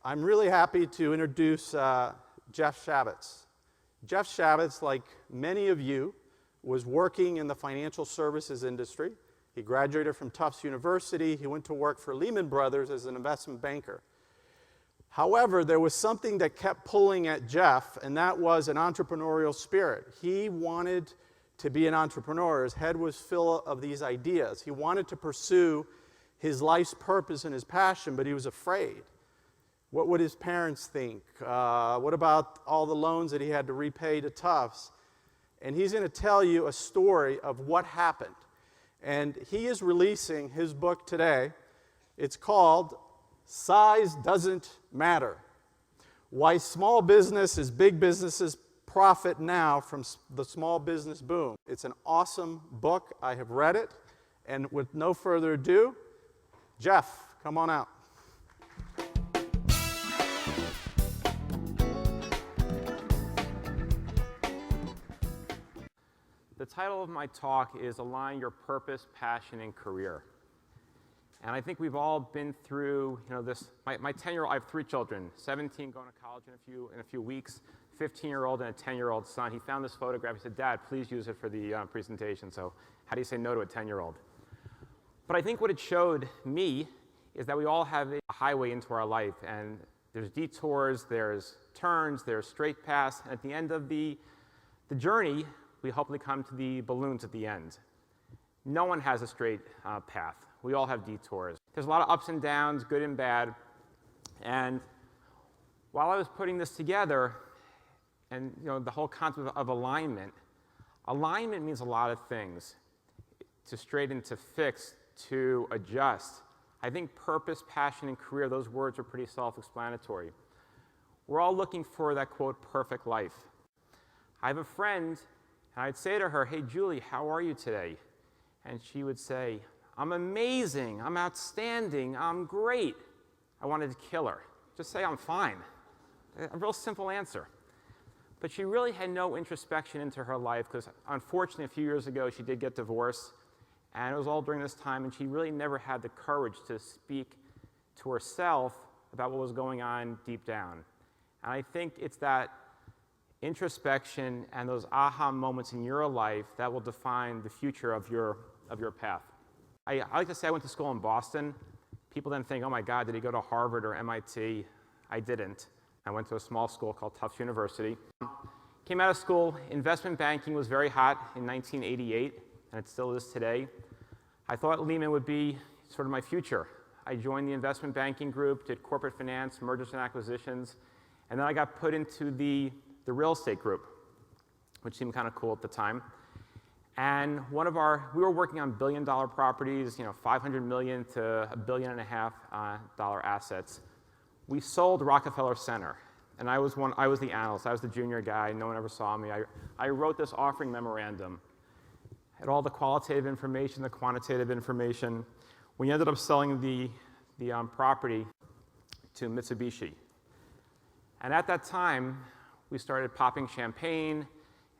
I'm really happy to introduce Jeff Shavitz. Jeff Shavitz, like many of you, was working in the financial services industry. He graduated from Tufts University. He went to work for Lehman Brothers as an investment banker. However, there was something that kept pulling at Jeff, and that was an entrepreneurial spirit. He wanted to be an entrepreneur. His head was full of these ideas. He wanted to pursue his life's purpose and his passion, but he was afraid. What would his parents think? What about all the loans that he had to repay to Tufts? And he's going to tell you a story of what happened. And he is releasing his book today. It's called Size Doesn't Matter: Why Small Businesses, Big Businesses Profit Now from the Small Business Boom. It's an awesome book. I have read it. And with no further ado, Jeff, come on out. The title of my talk is Align Your Purpose, Passion, and Career. And I think we've all been through, this. My 10-year-old, I have 3 children, 17 going to college in a few weeks, 15-year-old and a 10-year-old son. He found this photograph. He said, "Dad, please use it for the presentation." So how do you say no to a 10-year-old? But I think what it showed me is that we all have a highway into our life, and there's detours, there's turns, there's straight paths, and at the end of the journey, we hopefully come to the balloons at the end. No one has a straight path. We all have detours. There's a lot of ups and downs, good and bad. And while I was putting this together, and the whole concept of alignment means a lot of things. To straighten, to fix, to adjust. I think purpose, passion, and career, those words are pretty self-explanatory. We're all looking for that, quote, perfect life. I have a friend, and I'd say to her, "Hey, Julie, how are you today?" And she would say, "I'm amazing, I'm outstanding, I'm great." I wanted to kill her. Just say I'm fine. A real simple answer. But she really had no introspection into her life because, unfortunately, a few years ago, she did get divorced. And it was all during this time, and she really never had the courage to speak to herself about what was going on deep down. And I think it's that introspection and those aha moments in your life that will define the future of your path. I like to say I went to school in Boston. People then think, "Oh my God, did he go to Harvard or MIT?" I didn't. I went to a small school called Tufts University. Came out of school, investment banking was very hot in 1988, and it still is today. I thought Lehman would be sort of my future. I joined the investment banking group, did corporate finance, mergers and acquisitions, and then I got put into the real estate group, which seemed kind of cool at the time. And we were working on billion-dollar properties, $500 million to $1.5 billion assets. We sold Rockefeller Center, and I was the analyst. I was the junior guy. No one ever saw me. I wrote this offering memorandum. Had all the qualitative information, the quantitative information. We ended up selling the property to Mitsubishi. And at that time, we started popping champagne,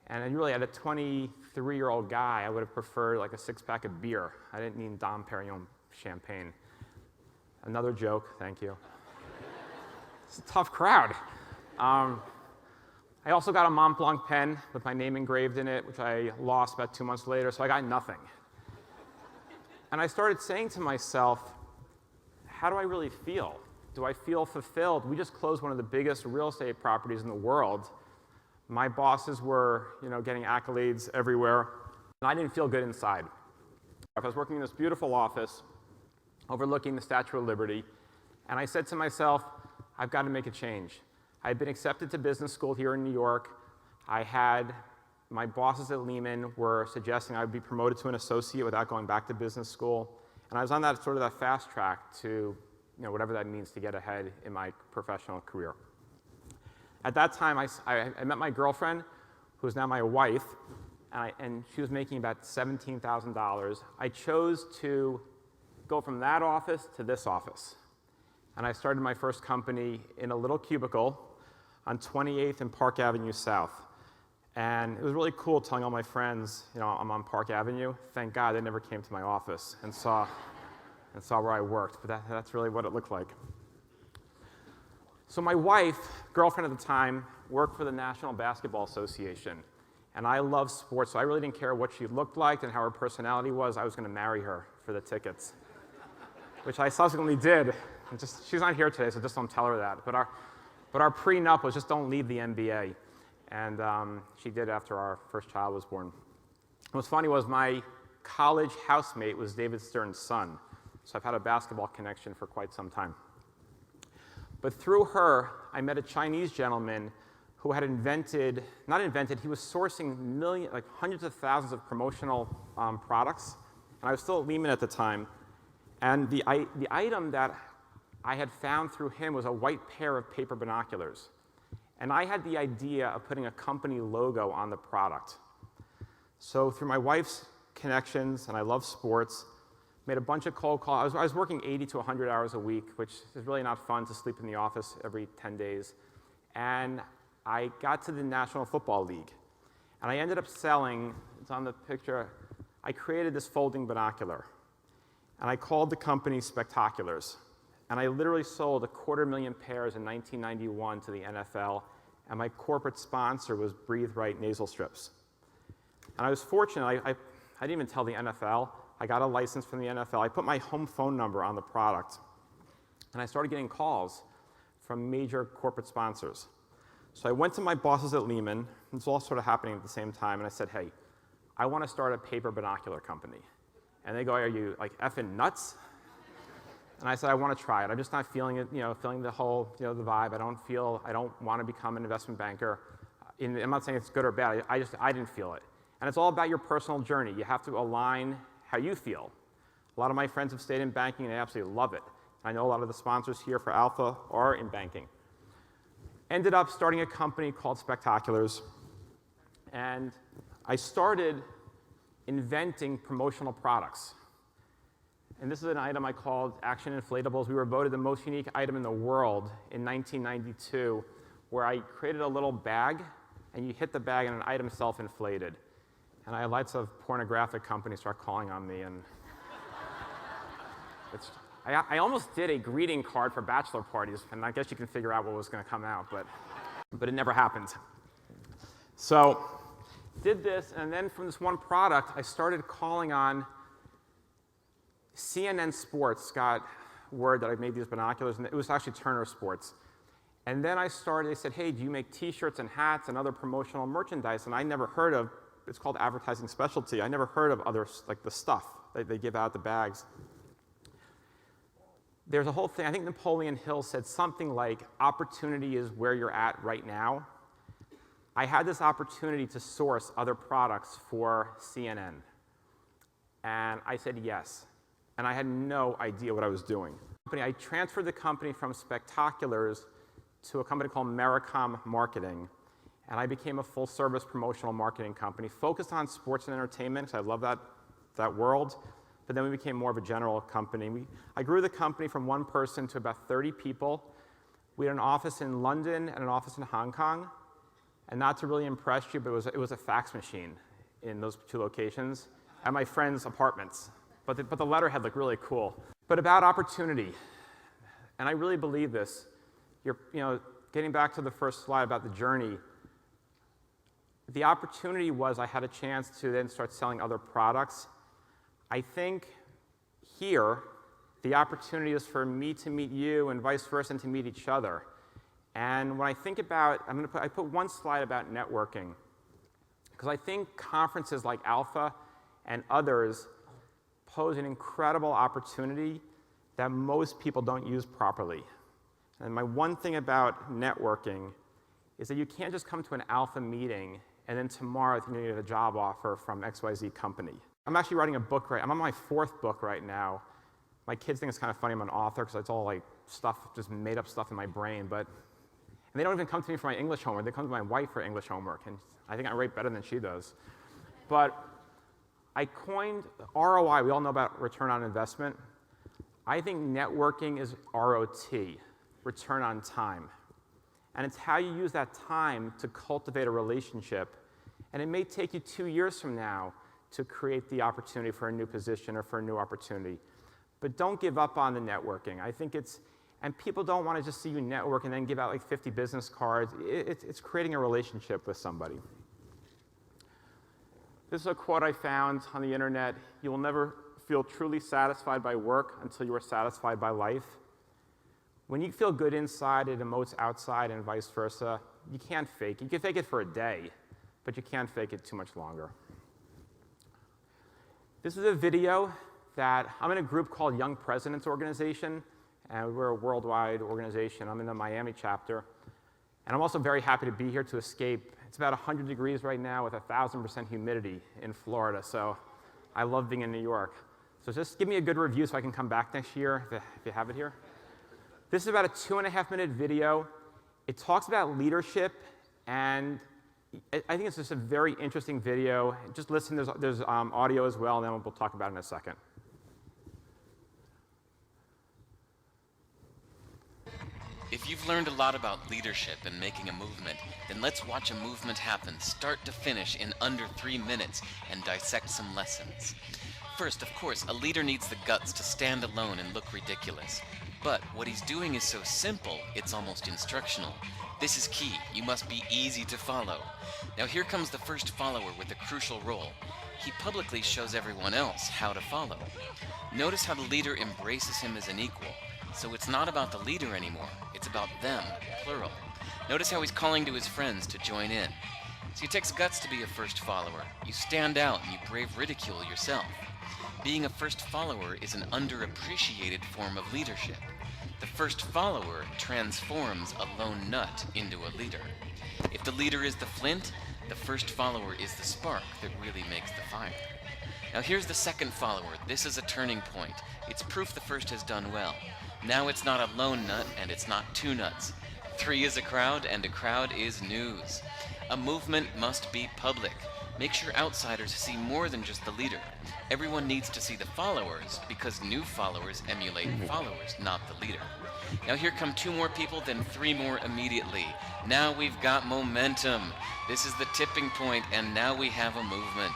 and really, at a 23-year-old guy, I would have preferred like a 6-pack of beer. I didn't need Dom Perignon champagne. Another joke, thank you. It's a tough crowd. I also got a Mont Blanc pen with my name engraved in it, which I lost about 2 months later, so I got nothing. And I started saying to myself, how do I really feel? Do I feel fulfilled? We just closed one of the biggest real estate properties in the world. My bosses were, getting accolades everywhere, and I didn't feel good inside. I was working in this beautiful office overlooking the Statue of Liberty, and I said to myself, I've got to make a change. I had been accepted to business school here in New York. My bosses at Lehman were suggesting I would be promoted to an associate without going back to business school, and I was on that fast track to whatever that means to get ahead in my professional career. At that time, I met my girlfriend, who is now my wife, and she was making about $17,000. I chose to go from that office to this office. And I started my first company in a little cubicle on 28th and Park Avenue South. And it was really cool telling all my friends, I'm on Park Avenue. Thank God they never came to my office and saw where I worked, but that's really what it looked like. So my wife, girlfriend at the time, worked for the National Basketball Association. And I love sports, so I really didn't care what she looked like and how her personality was. I was going to marry her for the tickets, which I subsequently did. And she's not here today, so just don't tell her that. But our prenup was just don't leave the NBA. And she did after our first child was born. What's funny was my college housemate was David Stern's son. So I've had a basketball connection for quite some time. But through her, I met a Chinese gentleman who had he was sourcing hundreds of thousands of promotional products. And I was still at Lehman at the time. And the item that I had found through him was a white pair of paper binoculars. And I had the idea of putting a company logo on the product. So through my wife's connections, and I love sports, made a bunch of cold calls. I was working 80 to 100 hours a week, which is really not fun to sleep in the office every 10 days. And I got to the National Football League. And I ended up selling, it's on the picture, I created this folding binocular. And I called the company Spectaculars. And I literally sold 250,000 pairs in 1991 to the NFL. And my corporate sponsor was Breathe Right nasal strips. And I was fortunate, I didn't even tell the NFL. I got a license from the NFL. I put my home phone number on the product. And I started getting calls from major corporate sponsors. So I went to my bosses at Lehman. It's all sort of happening at the same time. And I said, hey, I want to start a paper binocular company. And they go, are you like effing nuts? And I said, I want to try it. I'm just not feeling it, feeling the whole, the vibe. I don't want to become an investment banker. I'm not saying it's good or bad. I didn't feel it. And it's all about your personal journey. You have to align how you feel. A lot of my friends have stayed in banking and they absolutely love it. I know a lot of the sponsors here for Alpha are in banking. Ended up starting a company called Spectaculars. And I started inventing promotional products. And this is an item I called Action Inflatables. We were voted the most unique item in the world in 1992, where I created a little bag, and you hit the bag and an item self-inflated. And I had lots of pornographic companies start calling on me. And I almost did a greeting card for bachelor parties, and I guess you can figure out what was going to come out, but it never happened. So did this, and then from this one product, I started calling on CNN Sports got word that I made these binoculars, and it was actually Turner Sports. And then they said, hey, do you make t-shirts and hats and other promotional merchandise? And I never heard of, it's called advertising specialty. I never heard of other, like the stuff that they give out, the bags. There's a whole thing, I think Napoleon Hill said something like, opportunity is where you're at right now. I had this opportunity to source other products for CNN. And I said yes. And I had no idea what I was doing. I transferred the company from Spectaculars to a company called Maricom Marketing. And I became a full-service promotional marketing company focused on sports and entertainment, because I love that world. But then we became more of a general company. I grew the company from one person to about 30 people. We had an office in London and an office in Hong Kong. And not to really impress you, but it was a fax machine in those two locations at my friends' apartments. But the letterhead looked really cool. But about opportunity, and I really believe this. Getting back to the first slide about the journey, the opportunity was I had a chance to then start selling other products. I think here, the opportunity is for me to meet you and vice versa and to meet each other. And when I think about, I put one slide about networking, because I think conferences like Alpha and others pose an incredible opportunity that most people don't use properly. And my one thing about networking is that you can't just come to an Alpha meeting and then tomorrow you get a job offer from XYZ company. I'm actually writing a book I'm on my 4th book right now. My kids think it's kind of funny I'm an author because it's all like stuff, just made up stuff in my brain, and they don't even come to me for my English homework. They come to my wife for English homework, and I think I write better than she does. But I coined ROI. We all know about return on investment. I think networking is ROT, return on time. And it's how you use that time to cultivate a relationship. And it may take you 2 years from now to create the opportunity for a new position or for a new opportunity. But don't give up on the networking. I think And people don't want to just see you network and then give out like 50 business cards. It's creating a relationship with somebody. This is a quote I found on the internet. You will never feel truly satisfied by work until you are satisfied by life. When you feel good inside, it emotes outside and vice versa. You can't fake it. You can fake it for a day, but you can't fake it too much longer. This is a video that I'm in a group called Young Presidents Organization, and we're a worldwide organization. I'm in the Miami chapter. And I'm also very happy to be here to escape. It's about 100 degrees right now with 1,000% humidity in Florida, so I love being in New York. So just give me a good review so I can come back next year if you have it here. This is about a 2.5-minute video. It talks about leadership, and I think it's just a very interesting video. Just listen, there's audio as well, and then we'll talk about it in a second. If you've learned a lot about leadership and making a movement, then let's watch a movement happen start to finish in under 3 minutes and dissect some lessons. First, of course, a leader needs the guts to stand alone and look ridiculous. But what he's doing is so simple, it's almost instructional. This is key. You must be easy to follow. Now here comes the first follower with a crucial role. He publicly shows everyone else how to follow. Notice how the leader embraces him as an equal. So it's not about the leader anymore, it's about them, plural. Notice how he's calling to his friends to join in. See, it takes guts to be a first follower. You stand out and you brave ridicule yourself. Being a first follower is an underappreciated form of leadership. The first follower transforms a lone nut into a leader. If the leader is the flint, the first follower is the spark that really makes the fire. Now here's the second follower. This is a turning point. It's proof the first has done well. Now it's not a lone nut, and it's not two nuts. 3 is a crowd, and a crowd is news. A movement must be public. Make sure outsiders see more than just the leader. Everyone needs to see the followers, because new followers emulate followers, not the leader. Now here come 2 more people, then 3 more immediately. Now we've got momentum. This is the tipping point, and now we have a movement.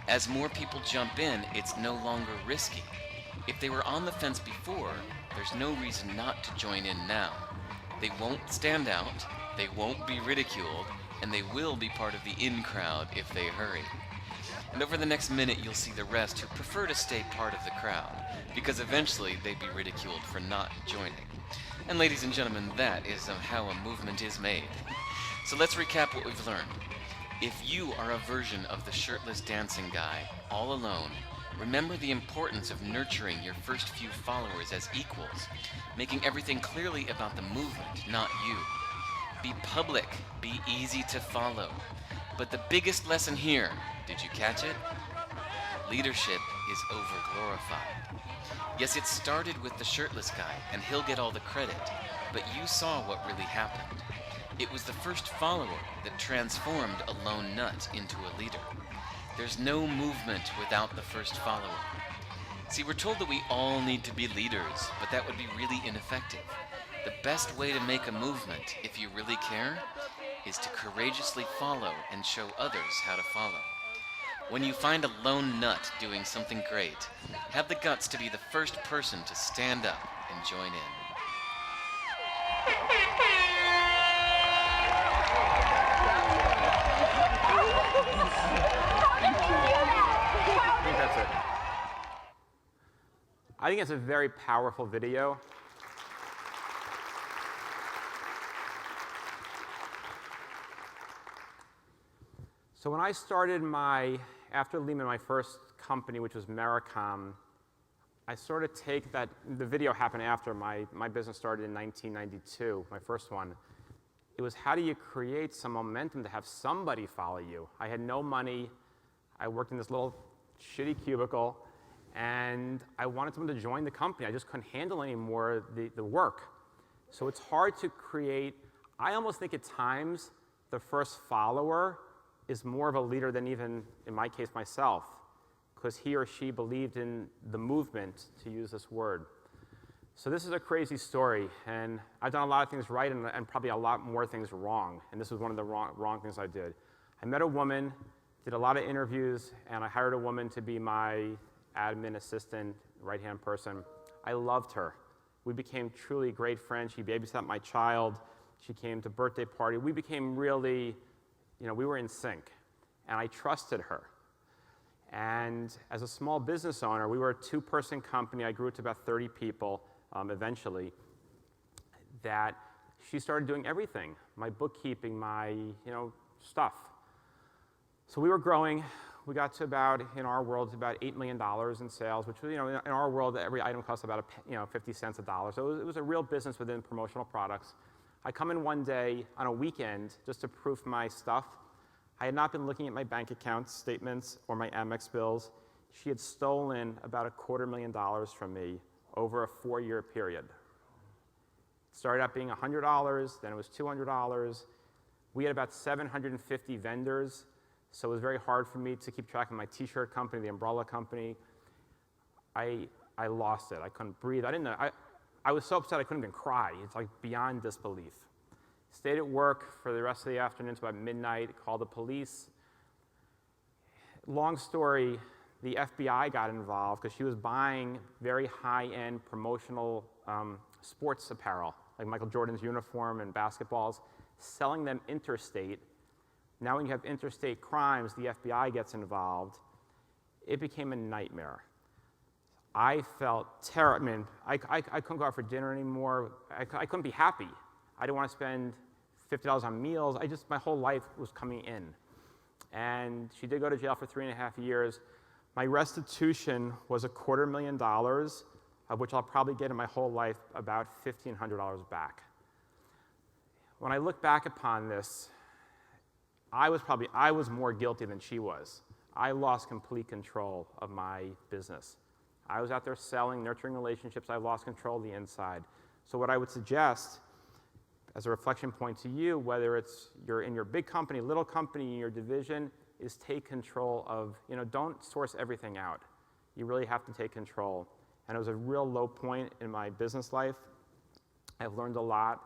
As more people jump in, it's no longer risky. If they were on the fence before, there's no reason not to join in now. They won't stand out, they won't be ridiculed, and they will be part of the in crowd if they hurry. And over the next minute, you'll see the rest who prefer to stay part of the crowd, because eventually they'd be ridiculed for not joining. And ladies and gentlemen, that is how a movement is made. So let's recap what we've learned. If you are a version of the shirtless dancing guy, all alone, remember the importance of nurturing your first few followers as equals, making everything clearly about the movement, not you. Be public, be easy to follow. But the biggest lesson here, did you catch it? Leadership is overglorified. Yes, it started with the shirtless guy, and he'll get all the credit, but you saw what really happened. It was the first follower that transformed a lone nut into a leader. There's no movement without the first follower. See, we're told that we all need to be leaders, but that would be really ineffective. The best way to make a movement, if you really care, is to courageously follow and show others how to follow. When you find a lone nut doing something great, have the guts to be the first person to stand up and join in. I think it's a very powerful video. So when I started after Lehman, my first company, which was Mericom, I sort of take that, the video happened after my business started in 1992, my first one. It was how do you create some momentum to have somebody follow you? I had no money. I worked in this little shitty cubicle, and I wanted someone to join the company. I just couldn't handle anymore the work. So it's hard to create. I almost think at times the first follower is more of a leader than even, in my case, myself, because he or she believed in the movement, to use this word. So this is a crazy story, and I've done a lot of things right and probably a lot more things wrong, and this was one of the wrong things I did. I met a woman, did a lot of interviews, and I hired a woman to be my admin assistant, right-hand person. I loved her. We became truly great friends. She babysat my child. She came to birthday party. We became really, we were in sync. And I trusted her. And as a small business owner, we were a two-person company. I grew it to about 30 people eventually. That she started doing everything, my bookkeeping, my stuff. So we were growing. We got to about, in our world, about $8 million in sales, which was, in our world, every item costs about 50 cents a dollar. So it was a real business within promotional products. I come in one day on a weekend just to proof my stuff. I had not been looking at my bank account statements or my Amex bills. She had stolen about $250,000 from me over a 4-year period. It started out being $100, then it was $200. We had about 750 vendors, so it was very hard for me to keep track of my t-shirt company, the umbrella company. I lost it. I couldn't breathe. I didn't know. I was so upset I couldn't even cry. It's like beyond disbelief. Stayed at work for the rest of the afternoon until about midnight, called the police. Long story, the FBI got involved because she was buying very high-end promotional sports apparel, like Michael Jordan's uniform and basketballs, selling them interstate. Now when you have interstate crimes, the FBI gets involved. It became a nightmare. I felt terrible. I mean, I couldn't go out for dinner anymore. I couldn't be happy. I didn't want to spend $50 on meals. My whole life was coming in. And she did go to jail for 3.5 years. My restitution was $250,000, of which I'll probably get in my whole life about $1,500 back. When I look back upon this, I was more guilty than she was. I lost complete control of my business. I was out there selling, nurturing relationships. I lost control of the inside. So what I would suggest, as a reflection point to you, whether you're in your big company, little company, in your division, is take control of, don't source everything out. You really have to take control. And it was a real low point in my business life. I've learned a lot.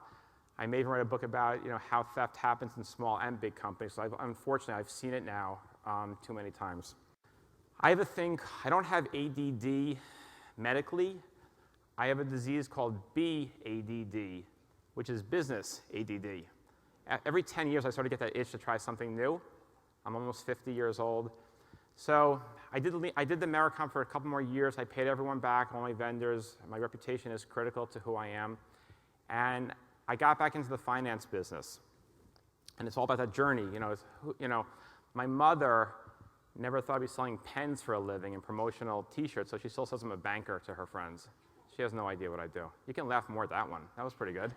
I may even write a book about, how theft happens in small and big companies. So unfortunately, I've seen it now too many times. I have a thing, I don't have ADD medically. I have a disease called BADD, which is business ADD. Every 10 years, I sort of get that itch to try something new. I'm almost 50 years old. So I did the Americom for a couple more years. I paid everyone back, all my vendors. My reputation is critical to who I am. And I got back into the finance business. And it's all about that journey. My mother never thought I'd be selling pens for a living and promotional t-shirts, so she still says I'm a banker to her friends. She has no idea what I do. You can laugh more at that one. That was pretty good.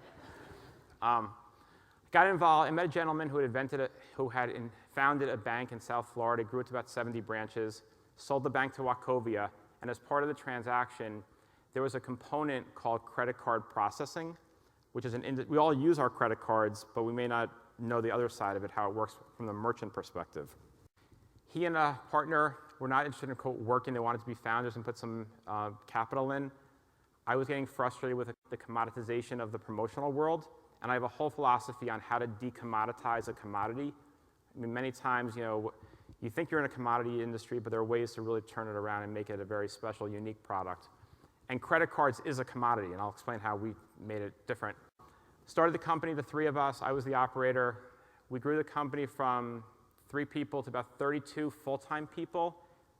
Got involved. I met a gentleman who had founded a bank in South Florida, grew it to about 70 branches, sold the bank to Wachovia, and as part of the transaction, there was a component called credit card processing, which is we all use our credit cards, but we may not know the other side of it, how it works from the merchant perspective. He and a partner were not interested in working. They wanted to be founders and put some capital in. I was getting frustrated with the commoditization of the promotional world, and I have a whole philosophy on how to decommoditize a commodity. I mean, many times, you think you're in a commodity industry, but there are ways to really turn it around and make it a very special, unique product. And credit cards is a commodity, and I'll explain how we made it different. Started the company, the three of us. I was the operator. We grew the company from 3 people to about 32 full-time people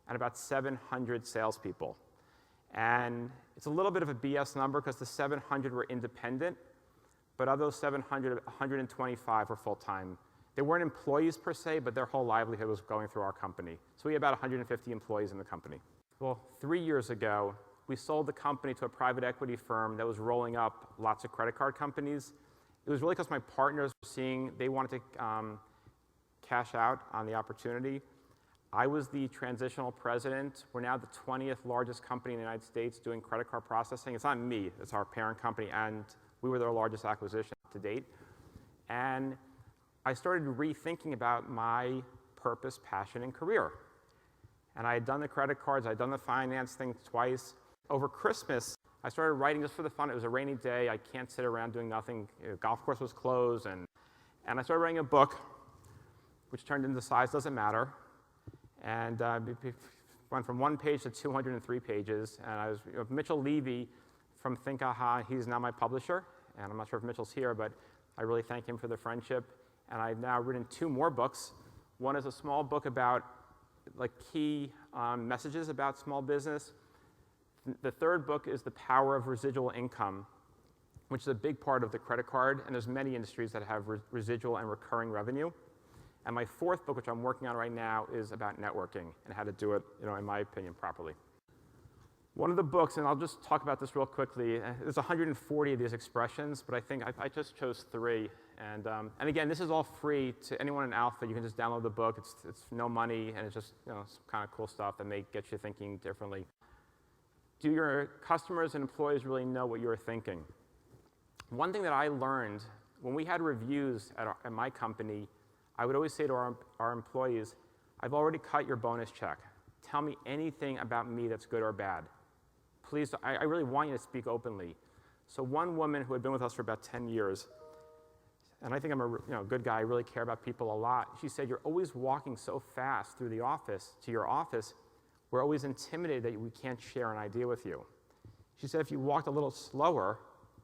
and about 700 salespeople. And it's a little bit of a BS number because the 700 were independent, but of those 700, 125 were full-time. They weren't employees per se, but their whole livelihood was going through our company. So we had about 150 employees in the company. Well, 3 years ago, we sold the company to a private equity firm that was rolling up lots of credit card companies. It was really because my partners were seeing they wanted to cash out on the opportunity. I was the transitional president. We're now the 20th largest company in the United States doing credit card processing. It's not me, it's our parent company, and we were their largest acquisition to date. And I started rethinking about my purpose, passion, and career. And I had done the credit cards, I had done the finance thing twice. Over Christmas, I started writing just for the fun. It was a rainy day, I can't sit around doing nothing. The golf course was closed, and I started writing a book, which turned into Size Doesn't Matter. And it went from 1 page to 203 pages. And Mitchell Levy from Think Aha. He's now my publisher, and I'm not sure if Mitchell's here, but I really thank him for the friendship. And I've now written 2 more books. One is a small book about key messages about small business. The third book is The Power of Residual Income, which is a big part of the credit card, and there's many industries that have residual and recurring revenue. And my fourth book, which I'm working on right now, is about networking and how to do it, in my opinion, properly. One of the books, and I'll just talk about this real quickly, there's 140 of these expressions, but I think I just chose 3. And again, this is all free to anyone in Alpha. You can just download the book. It's no money, and it's just some kind of cool stuff that may get you thinking differently. Do your customers and employees really know what you're thinking? One thing that I learned, when we had reviews at my company, I would always say to our employees, I've already cut your bonus check. Tell me anything about me that's good or bad. Please, I really want you to speak openly. So one woman who had been with us for about 10 years, and I think I'm a good guy, I really care about people a lot, she said, you're always walking so fast through the office, to your office, we're always intimidated that we can't share an idea with you. She said if you walked a little slower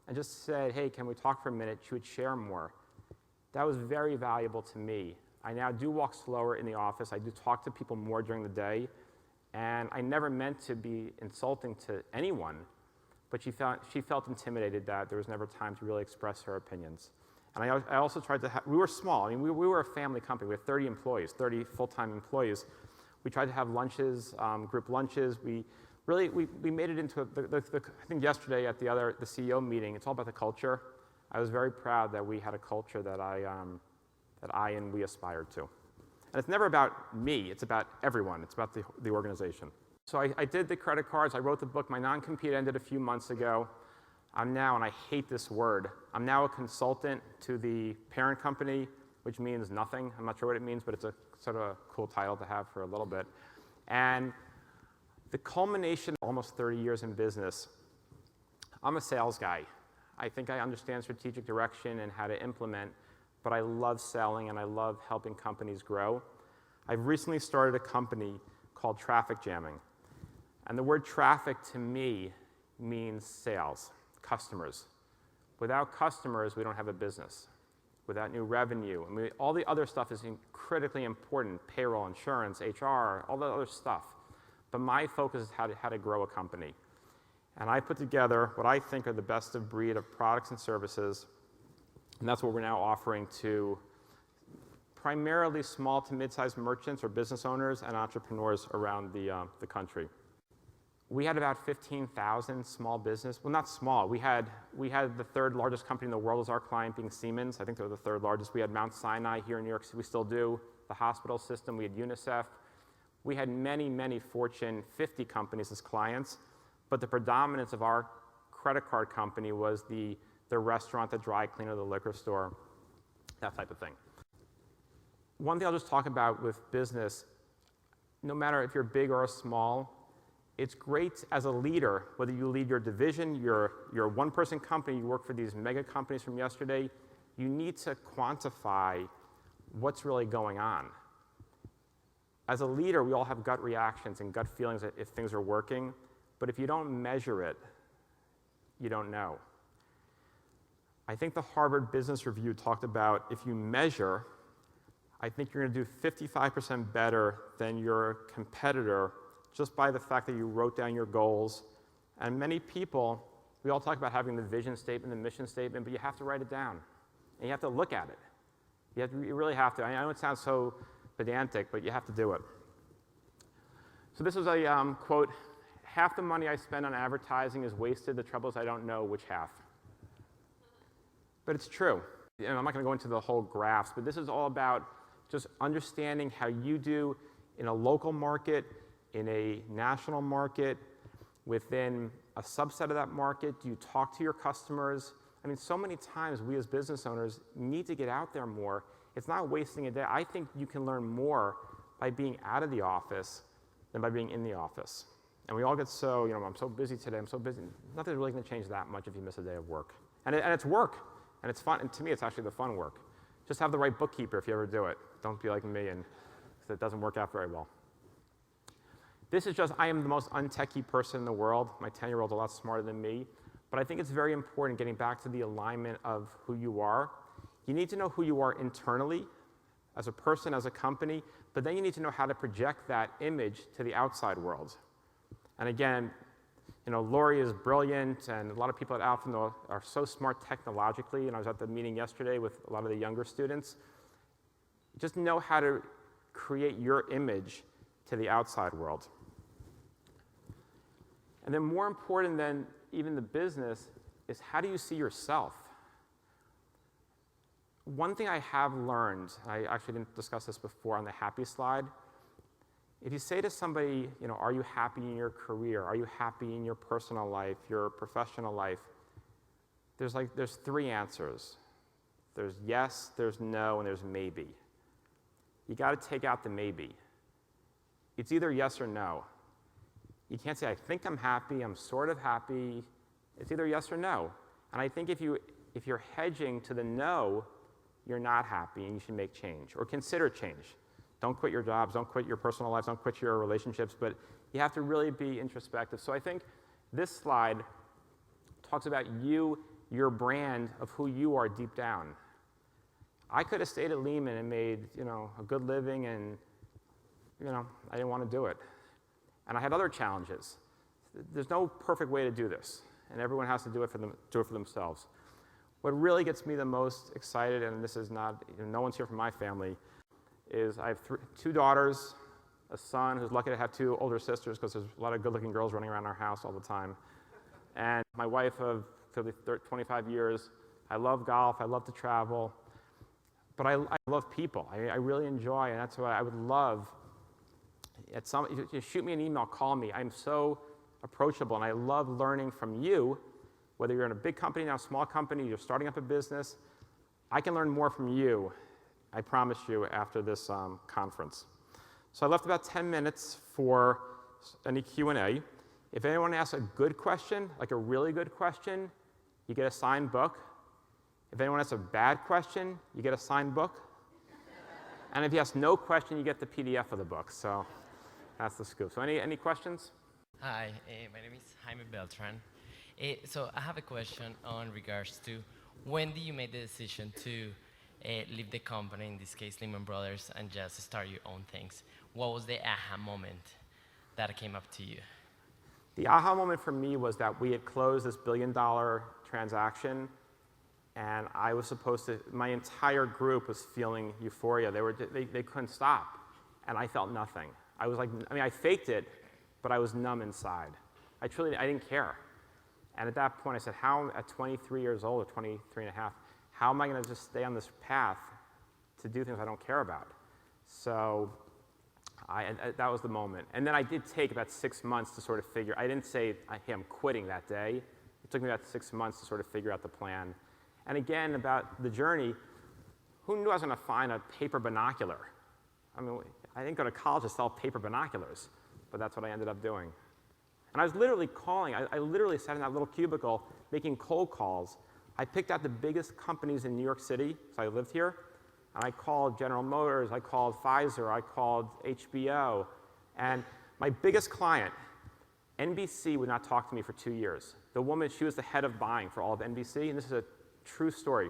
and just said, hey, can we talk for a minute, she would share more. That was very valuable to me. I now do walk slower in the office. I do talk to people more during the day. And I never meant to be insulting to anyone, but she felt intimidated that there was never time to really express her opinions. And I also tried to we were small. I mean, we were a family company. We had 30 employees, 30 full-time employees. We tried to have lunches, group lunches. We made it into, I think yesterday at the CEO meeting, it's all about the culture. I was very proud that we had a culture that I and we aspired to. And it's never about me, it's about everyone. It's about the organization. So I did the credit cards, I wrote the book. My non-compete ended a few months ago. I'm now, and I hate this word, I'm now a consultant to the parent company, which means nothing. I'm not sure what it means, but it's a sort of a cool title to have for a little bit. And the culmination of almost 30 years in business, I'm a sales guy. I think I understand strategic direction and how to implement, but I love selling and I love helping companies grow. I've recently started a company called Traffic Jamming. And the word traffic to me means sales, customers. Without customers, we don't have a business. Without new revenue, I mean, all the other stuff is critically important, payroll, insurance, HR, all the other stuff. But my focus is how to grow a company. And I put together what I think are the best of breed of products and services, and that's what we're now offering to primarily small to mid-sized merchants or business owners and entrepreneurs around the country. We had about 15,000 small business, well, not small. We had the 3rd largest company in the world as our client, being Siemens. I think they were the 3rd largest. We had Mount Sinai here in New York City. We still do. The hospital system. We had UNICEF. We had many, many Fortune 50 companies as clients, but the predominance of our credit card company was the restaurant, the dry cleaner, the liquor store, that type of thing. One thing I'll just talk about with business, no matter if you're big or small, it's great as a leader, whether you lead your division, you're a one-person company, you work for these mega companies from yesterday, you need to quantify what's really going on. As a leader, we all have gut reactions and gut feelings if things are working, but if you don't measure it, you don't know. I think the Harvard Business Review talked about if you measure, I think you're going to do 55% better than your competitor just by the fact that you wrote down your goals. And many people, we all talk about having the vision statement, the mission statement, but you have to write it down. And you have to look at it. You really have to. I know it sounds so pedantic, but you have to do it. So this is a quote, half the money I spend on advertising is wasted. The trouble is I don't know which half. But it's true. And I'm not going to go into the whole graphs, but this is all about just understanding how you do in a local market, in a national market, within a subset of that market. Do you talk to your customers? I mean, so many times we as business owners need to get out there more. It's not wasting a day. I think you can learn more by being out of the office than by being in the office. And we all get so, I'm so busy today, I'm so busy. Nothing's really going to change that much if you miss a day of work. And it's work, and it's fun. And to me, it's actually the fun work. Just have the right bookkeeper if you ever do it. Don't be like me, and it doesn't work out very well. This is just, I am the most untechy person in the world. My 10-year-old's a lot smarter than me. But I think it's very important, getting back to the alignment of who you are. You need to know who you are internally, as a person, as a company, but then you need to know how to project that image to the outside world. And again, Lori is brilliant, and a lot of people at ALPFA are so smart technologically, and I was at the meeting yesterday with a lot of the younger students. Just know how to create your image to the outside world. And then more important than even the business is, how do you see yourself? One thing I have learned, I actually didn't discuss this before on the happy slide, if you say to somebody, are you happy in your career? Are you happy in your personal life, your professional life? There's 3 answers. There's yes, there's no, and there's maybe. You got to take out the maybe. It's either yes or no. You can't say, I think I'm happy, I'm sort of happy. It's either yes or no. And I think if you're hedging to the no, you're not happy and you should make change or consider change. Don't quit your jobs, don't quit your personal lives, don't quit your relationships, but you have to really be introspective. So I think this slide talks about you, your brand of who you are deep down. I could have stayed at Lehman and made, a good living, and, I didn't want to do it. And I had other challenges. There's no perfect way to do this, and everyone has to do it for themselves. What really gets me the most excited, and this is not, no one's here from my family, is I have 2 daughters, a son who's lucky to have 2 older sisters, because there's a lot of good-looking girls running around our house all the time, and my wife of 25 years. I love golf, I love to travel, but I love people. I really enjoy, and that's what I would love. If you shoot me an email, call me. I'm so approachable, and I love learning from you, whether you're in a big company now, a small company, you're starting up a business. I can learn more from you, I promise you, after this conference. So I left about 10 minutes for any Q&A. If anyone asks a good question, like a really good question, you get a signed book. If anyone asks a bad question, you get a signed book. And if you ask no question, you get the PDF of the book. So that's the scoop. So any questions? Hi, my name is Jaime Beltran. So I have a question on regards to, when did you make the decision to leave the company, in this case Lehman Brothers, and just start your own things? What was the aha moment that came up to you? The aha moment for me was that we had closed this $1 billion transaction, and I was supposed to, my entire group was feeling euphoria. They couldn't stop, and I felt nothing. I was like, I faked it, but I was numb inside. I didn't care. And at that point I said, at 23 years old, or 23 and a half, how am I going to just stay on this path to do things I don't care about? So that was the moment. And then I did take about 6 months to sort of figure, I didn't say, hey, I'm quitting that day. It took me about 6 months to sort of figure out the plan. And again, about the journey, who knew I was going to find a paper binocular? I mean, I didn't go to college to sell paper binoculars, but that's what I ended up doing. And I was literally calling. I literally sat in that little cubicle making cold calls. I picked out the biggest companies in New York City, so I lived here, and I called General Motors, I called Pfizer, I called HBO, and my biggest client, NBC, would not talk to me for 2 years. The woman, she was the head of buying for all of NBC, and this is a true story.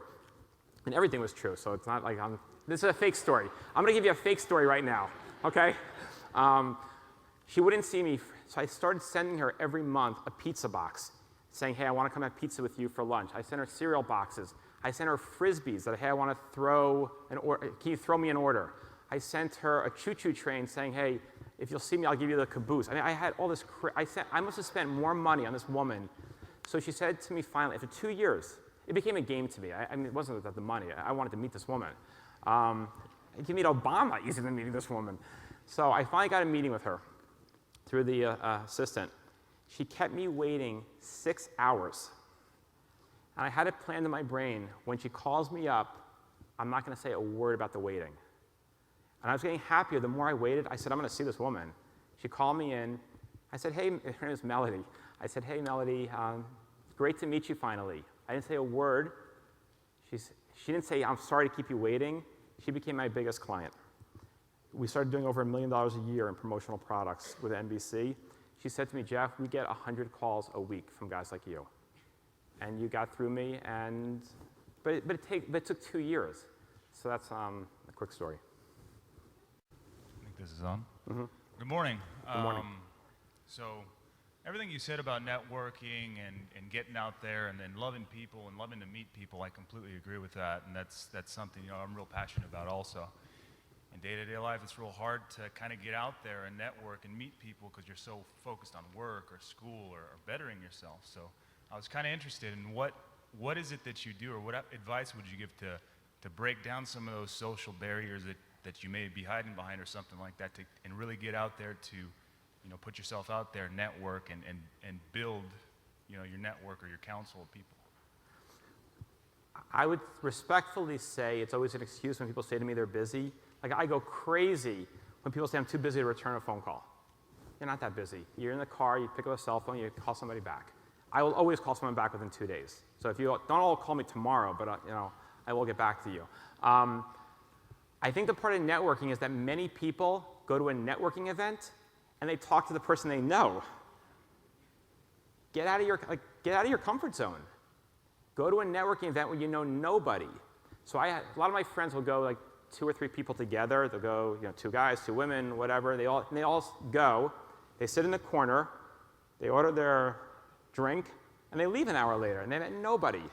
And everything was true, so it's not like this is a fake story. I'm going to give you a fake story right now, okay? She wouldn't see me, so I started sending her every month a pizza box, saying, hey, I want to come have pizza with you for lunch. I sent her cereal boxes. I sent her Frisbees that, hey, I want to throw an order. Can you throw me an order? I sent her a choo-choo train saying, hey, if you'll see me, I'll give you the caboose. I mean, I had all this, I must have spent more money on this woman. So she said to me finally, after 2 years, it became a game to me. I mean, it wasn't about the money. I wanted to meet this woman. You can meet Obama easier than meeting this woman. So I finally got a meeting with her through the assistant. She kept me waiting 6 hours. And I had it planned in my brain, when she calls me up, I'm not going to say a word about the waiting. And I was getting happier. The more I waited, I said, I'm going to see this woman. She called me in. I said, hey, her name is Melody. I said, hey, Melody, great to meet you finally. I didn't say a word. She didn't say, I'm sorry to keep you waiting. She became my biggest client. We started doing over $1 million a year in promotional products with NBC. She said to me, Jeff, we get 100 calls a week from guys like you. and you got through me, but it took 2 years. So that's a quick story. I think this is on. Mm-hmm. Good morning. Good morning. So everything you said about networking and getting out there and loving people and loving to meet people, I completely agree with that. And that's something I'm real passionate about also. In day-to-day life, it's real hard to kind of get out there and network and meet people because you're so focused on work or school or bettering yourself. So I was kind of interested in what is it that you do, or what advice would you give to break down some of those social barriers that you may be hiding behind or something like that, and really get out there to, put yourself out there, network, and build, your network or your council of people? I would respectfully say it's always an excuse when people say to me they're busy. Like, I go crazy when people say I'm too busy to return a phone call. You're not that busy. You're in the car, you pick up a cell phone, you call somebody back. I will always call someone back within 2 days. So if you don't all call me tomorrow, but I will get back to you. I think the part of networking is that many people go to a networking event and they talk to the person they know. Get out of your comfort zone. Go to a networking event where you know nobody. So a lot of my friends will go 2 or 3 people together. They'll go, 2 guys, 2 women, whatever. They all go. They sit in the corner. They order their drink, and they leave an hour later, and they met nobody.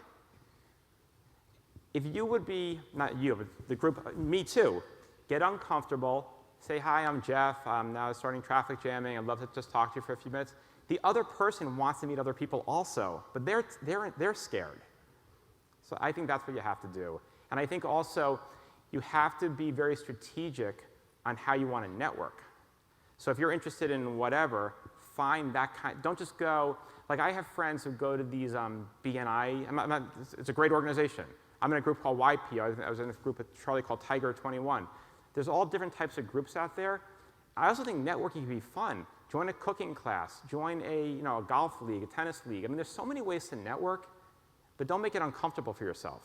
If you would be, not you, but the group, me too, get uncomfortable, say, hi, I'm Jeff, I'm now starting traffic jamming, I'd love to just talk to you for a few minutes. The other person wants to meet other people also, but they're scared. So I think that's what you have to do. And I think also you have to be very strategic on how you want to network. So if you're interested in whatever, find that kind, don't just go, I have friends who go to these BNI, it's a great organization. I'm in a group called YP. I was in a group with Charlie called Tiger 21. There's all different types of groups out there. I also think networking can be fun. Join a cooking class, join a golf league, a tennis league. I mean, there's so many ways to network, but don't make it uncomfortable for yourself.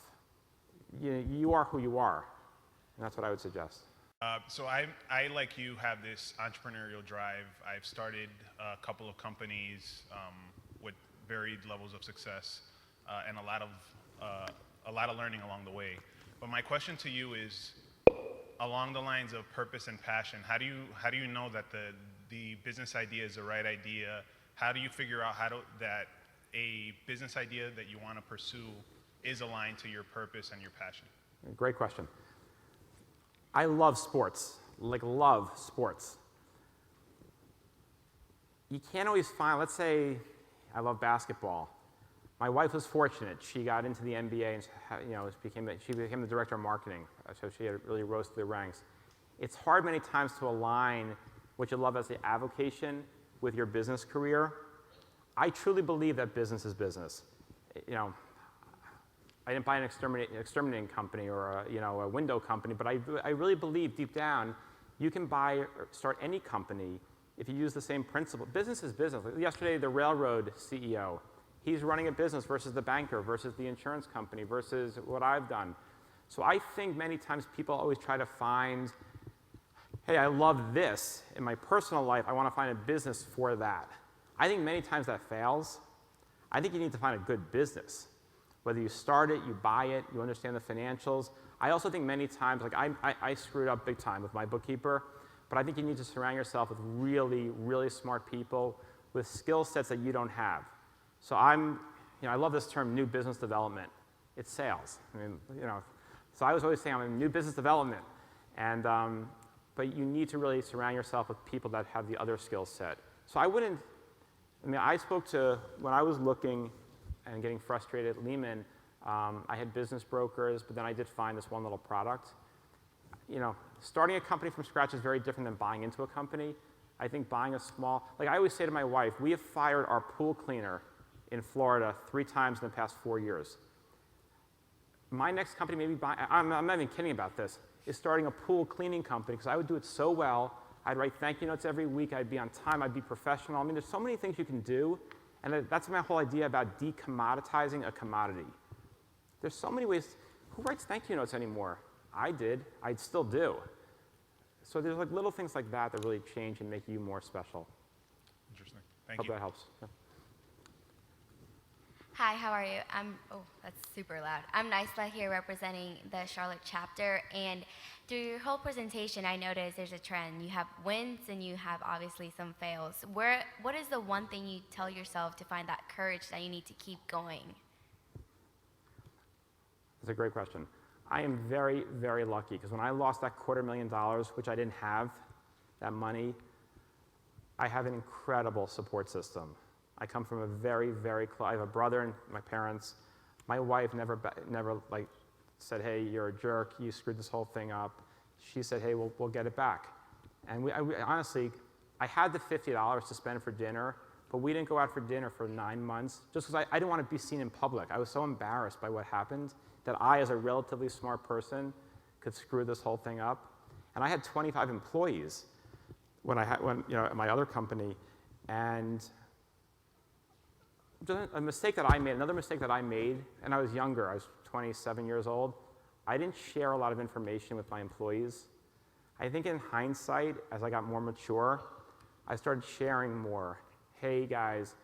You are who you are, and that's what I would suggest. So I, like you, have this entrepreneurial drive. I've started a couple of companies with varied levels of success and a lot of learning along the way. But my question to you is, along the lines of purpose and passion, how do you know that the business idea is the right idea? How do you figure out that a business idea that you want to pursue is aligned to your purpose and your passion? Great question. I love sports, love sports. You can't always find, let's say I love basketball. My wife was fortunate. She got into the NBA and she became the director of marketing, so she had really rose through the ranks. It's hard many times to align what you love as the avocation with your business career. I truly believe that business is business. I didn't buy an exterminating company or a window company, but I really believe deep down you can buy or start any company if you use the same principle. Business is business. Yesterday, the railroad CEO, he's running a business versus the banker versus the insurance company versus what I've done. So I think many times people always try to find, hey, I love this. In my personal life, I want to find a business for that. I think many times that fails. I think you need to find a good business. Whether you start it, you buy it, you understand the financials. I also think many times, I screwed up big time with my bookkeeper, but I think you need to surround yourself with really, really smart people with skill sets that you don't have. So I love this term, new business development. It's sales. So I was always saying I'm in new business development, but you need to really surround yourself with people that have the other skill set. So I spoke to, when I was looking and getting frustrated at Lehman, I had business brokers, but then I did find this one little product. Starting a company from scratch is very different than buying into a company. I think buying a small, I always say to my wife, we have fired our pool cleaner in Florida 3 times in the past 4 years. My next company, maybe I'm not even kidding about this, is starting a pool cleaning company because I would do it so well. I'd write thank you notes every week. I'd be on time. I'd be professional. I mean, there's so many things you can do. And that's my whole idea about decommoditizing a commodity. There's so many ways. Who writes thank you notes anymore? I did. I still do. So there's little things like that that really change and make you more special. Interesting. Thank Hope you. that helps. Yeah. Hi, how are you? Oh, that's super loud. I'm Naisla here representing the Charlotte chapter, and through your whole presentation, I noticed there's a trend. You have wins and you have obviously some fails. What is the one thing you tell yourself to find that courage that you need to keep going? That's a great question. I am very, very lucky because when I lost that $250,000, which I didn't have, that money, I have an incredible support system. I come from a very, very close, I have a brother and my parents. My wife never like said, hey, you're a jerk, you screwed this whole thing up. She said, hey, we'll get it back. And honestly, I had the $50 to spend for dinner, but we didn't go out for dinner for 9 months just because I didn't want to be seen in public. I was so embarrassed by what happened that I, as a relatively smart person, could screw this whole thing up. And I had 25 employees at my other company, and a mistake that I made, another mistake that I made, and I was younger, I was 27 years old, I didn't share a lot of information with my employees. I think in hindsight, as I got more mature, I started sharing more. Hey guys,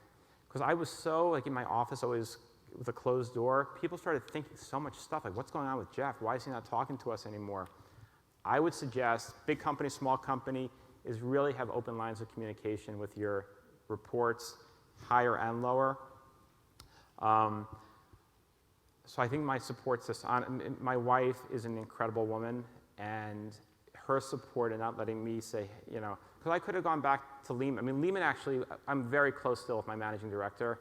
because I was so, like in my office always with a closed door, people started thinking so much stuff, like what's going on with Jeff? Why is he not talking to us anymore? I would suggest, big company, small company, is really have open lines of communication with your reports, higher and lower. So I think my support system, my wife is an incredible woman, and her support and not letting me say, because I could have gone back to Lehman. I mean, Lehman actually, I'm very close still with my managing director.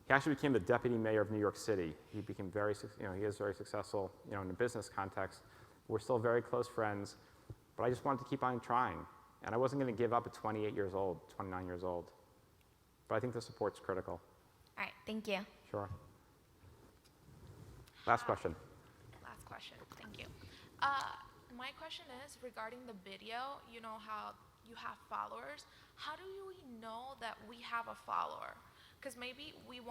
He actually became the deputy mayor of New York City. He became he is very successful, in a business context. We're still very close friends, but I just wanted to keep on trying. And I wasn't going to give up at 28 years old, 29 years old. But I think the support's critical. All right, thank you. Sure. Last question. Last question, thank you. My question is regarding the video, you know how you have followers. How do we know that we have a follower? Because maybe we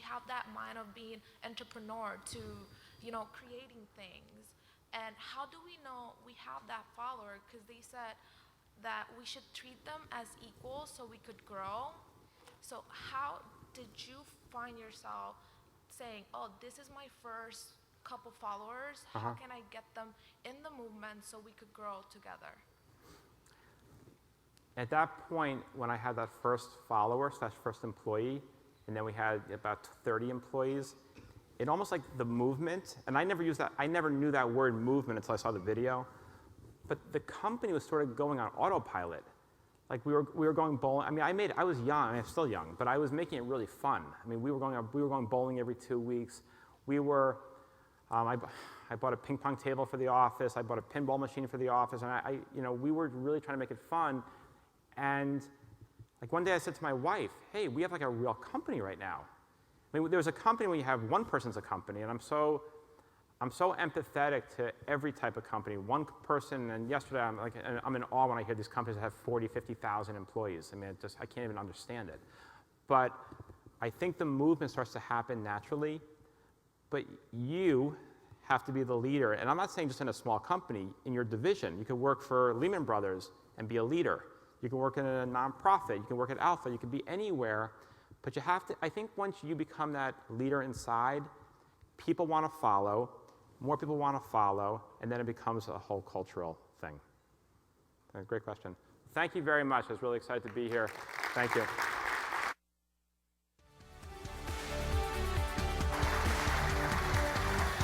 have that mind of being entrepreneur to, creating things. And how do we know we have that follower? Because they said that we should treat them as equals so we could grow. So how did you find yourself saying, oh, this is my first couple followers, how can I get them in the movement so we could grow together? At that point, when I had that first follower, first employee, and then we had about 30 employees, it almost like the movement, and I never knew that word movement until I saw the video, but the company was sort of going on autopilot. Like we were going bowling. I mean, I was young. I'm still young, but I was making it really fun. I mean, we were going bowling every 2 weeks. I bought a ping pong table for the office. I bought a pinball machine for the office, and we were really trying to make it fun. And like one day I said to my wife, "Hey, we have like a real company right now." I mean, there's a company where you have one person's a company, and I'm so empathetic to every type of company. One person, and yesterday I'm in awe when I hear these companies that have 40, 50,000 employees. I mean, I can't even understand it. But I think the movement starts to happen naturally, but you have to be the leader. And I'm not saying just in a small company, in your division. You could work for Lehman Brothers and be a leader. You can work in a nonprofit. You can work at ALPFA. You can be anywhere. But you have to, I think once you become that leader inside, people want to follow. More people want to follow, and then it becomes a whole cultural thing. Great question. Thank you very much. I was really excited to be here. Thank you.